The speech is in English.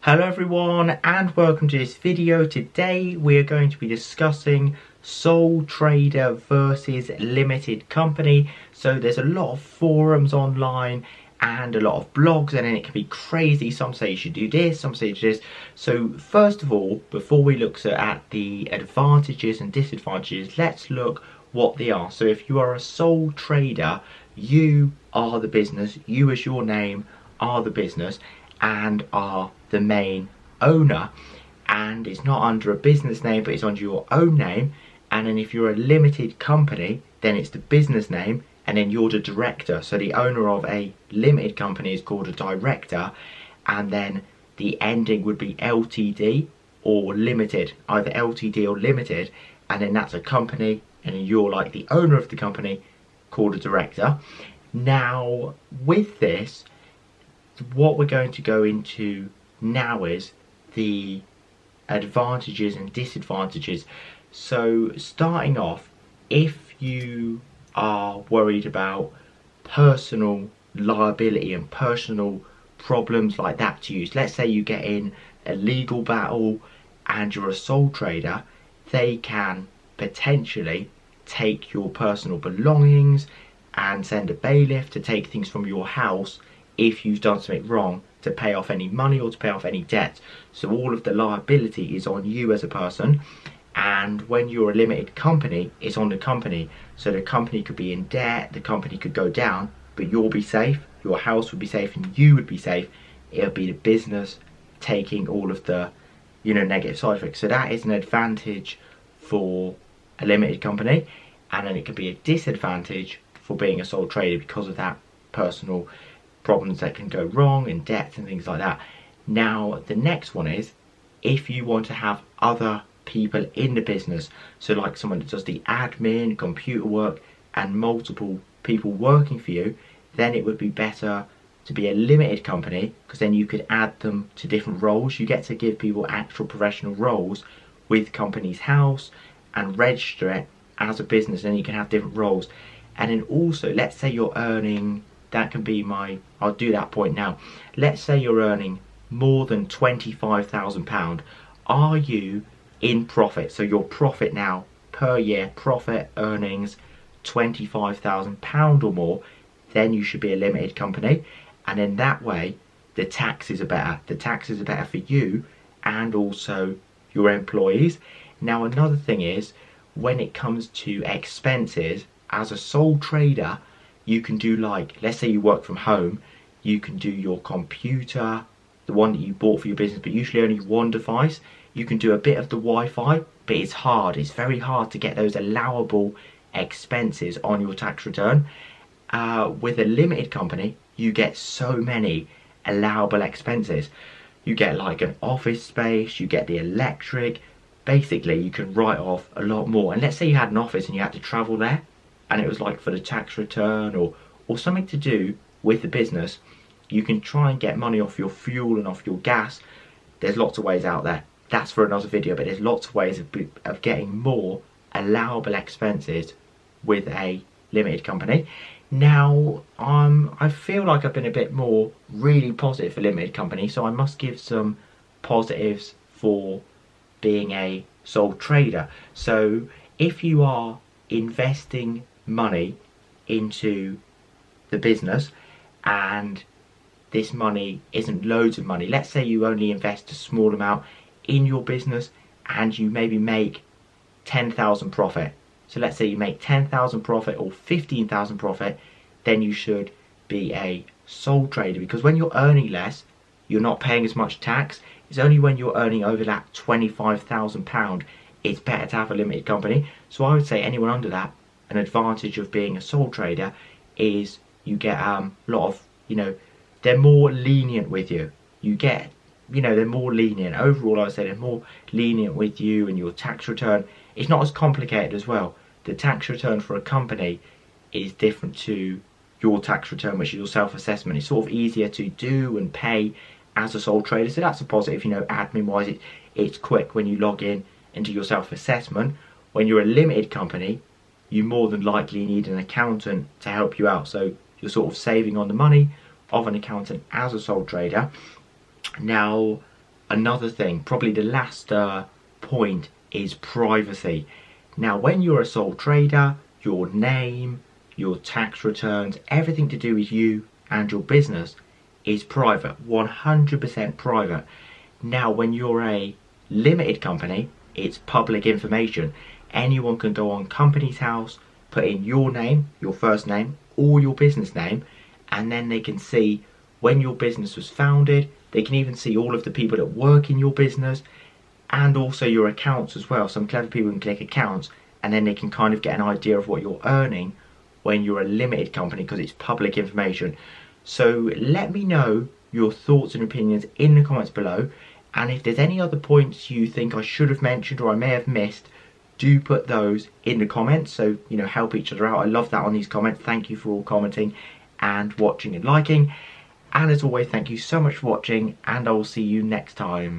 Hello everyone and welcome to this video. Today we're going to be discussing sole trader versus limited company. So there's a lot of forums online and a lot of blogs, and then it can be crazy. Some say you should do this, some say you should do this. So first of all, before we look at the advantages and disadvantages, let's look what they are. So if you are a sole trader, you are the business. You as your name are the business and are the main owner, and it's not under a business name but it's under your own name. And then if you're a limited company, then it's the business name and then you're the director. So the owner of a limited company is called a director, and then the ending would be LTD or limited, either LTD or limited, and then that's a company and then you're like the owner of the company called a director. Now with this, what we're going to go into now is the advantages and disadvantages. So starting off, if you are worried about personal liability and personal problems like that to use, let's say you get in a legal battle and you're a sole trader, they can potentially take your personal belongings and send a bailiff to take things from your house if you've done something wrong, to pay off any money or to pay off any debt. So all of the liability is on you as a person, and when you're a limited company, it's on the company. So the company could be in debt, the company could go down, but you'll be safe, your house would be safe, and you would be safe. It'll be the business taking all of the negative side effects. So that is an advantage for a limited company, and then it could be a disadvantage for being a sole trader because of that personal problems that can go wrong and debt and things like that. Now the next one is if you want to have other people in the business, so like someone that does the admin, computer work, and multiple people working for you, then it would be better to be a limited company, because then you could add them to different roles. You get to give people actual professional roles with company's house and register it as a business, and you can have different roles. And then also, let's say you're earning, that can be I'll do that point now. Let's say you're earning more than £25,000. Are you in profit? So your profit now per year, profit earnings £25,000 or more, then you should be a limited company. And in that way, the taxes are better. The taxes are better for you and also your employees. Now another thing is, when it comes to expenses, as a sole trader, you can do, like, let's say you work from home, you can do your computer, the one that you bought for your business, but usually only one device. You can do a bit of the Wi-Fi, but it's very hard to get those allowable expenses on your tax return. With a limited company, you get so many allowable expenses. You get like an office space, you get the electric. Basically, you can write off a lot more. And let's say you had an office and you had to travel there, and it was like for the tax return or something to do with the business, you can try and get money off your fuel and off your gas. There's lots of ways out there. That's for another video, but there's lots of ways of getting more allowable expenses with a limited company. Now, I feel like I've been a bit more really positive for limited company, so I must give some positives for being a sole trader. So if you are investing money into the business and this money isn't loads of money, let's say you only invest a small amount in your business and you maybe make 10,000 profit. So let's say you make 10,000 profit or 15,000 profit, then you should be a sole trader, because when you're earning less, you're not paying as much tax. It's only when you're earning over that £25,000 it's better to have a limited company. So I would say anyone under that, an advantage of being a sole trader is you get a lot of, they're more lenient with you. You get, they're more lenient. Overall, I would say they're more lenient with you, and your tax return, it's not as complicated as well. The tax return for a company is different to your tax return, which is your self-assessment. It's sort of easier to do and pay as a sole trader. So that's a positive, admin-wise, it's quick when you log in into your self-assessment. When you're a limited company, you more than likely need an accountant to help you out. So you're sort of saving on the money of an accountant as a sole trader. Now, Another thing, probably the last point, is privacy. Now, when you're a sole trader, your name, your tax returns, everything to do with you and your business is private, 100% private. Now, when you're a limited company, it's public information. Anyone can go on Companies House, put in your name, your first name, or your business name, and then they can see when your business was founded. They can even see all of the people that work in your business, and also your accounts as well. Some clever people can click accounts, and then they can kind of get an idea of what you're earning when you're a limited company, because it's public information. So let me know your thoughts and opinions in the comments below, and if there's any other points you think I should have mentioned or I may have missed, do put those in the comments, so help each other out. I love that on these comments. Thank you for all commenting and watching and liking, and as always, thank you so much for watching, and I will see you next time.